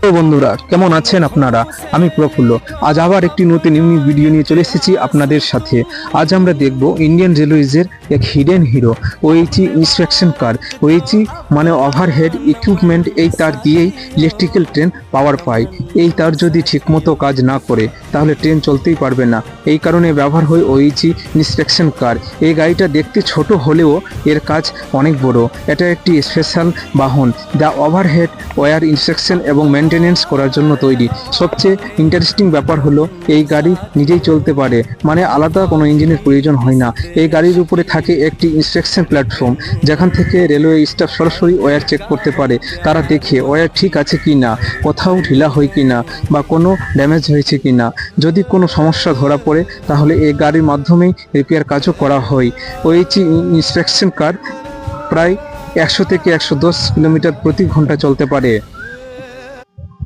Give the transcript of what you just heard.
তো বন্ধুরা, কেমন আছেন আপনারা? আমি প্রফুল্ল। আজ আবার একটি নতুন ইউনিক ভিডিও নিয়ে চলে এসেছি আপনাদের সাথে। আজ আমরা দেখব ইন্ডিয়ান রেলওয়েজের এক হিডেন হিরো, ওএইচই ইন্সপেকশন কার। ওএইচই মানে ওভারহেড ইকুইপমেন্ট। এই তার দিয়েই ইলেকট্রিক্যাল ট্রেন পাওয়ার পায়। এই তার যদি ঠিকমতো কাজ না করে তাহলে ট্রেন চলতেই পারবে না। এই কারণে ব্যবহার হয় ওএইচই ইন্সপেকশন কার। এই গাড়িটা দেখতে ছোট হলেও এর কাজ অনেক বড়। এটা একটি স্পেশাল বাহন যা ওভারহেড ওয়্যার ইন্সপেকশন এবং মেনটেনেন্স করার জন্য তৈরি। সবচেয়ে ইন্টারেস্টিং ব্যাপার হলো এই গাড়ি নিজেই চলতে পারে, মানে আলাদা কোনো ইঞ্জিনের প্রয়োজন হয় না। এই গাড়ির উপরে থাকে একটি ইন্সপেকশন প্ল্যাটফর্ম, যেখান থেকে রেলওয়ে স্টাফ সরাসরি ওয়্যার চেক করতে পারে। তারা দেখে ওয়্যার ঠিক আছে কি না, কোথাও ঢিলা হয় কি না, বা কোনো ড্যামেজ হয়েছে কি না। যদি কোনো সমস্যা ধরা পড়ে তাহলে এই গাড়ির মাধ্যমেই রিপেয়ার কাজও করা হয়। ওএইচই ইন্সপেকশন কার প্রায় 100 থেকে 110 কিলোমিটার প্রতি ঘন্টা চলতে পারে।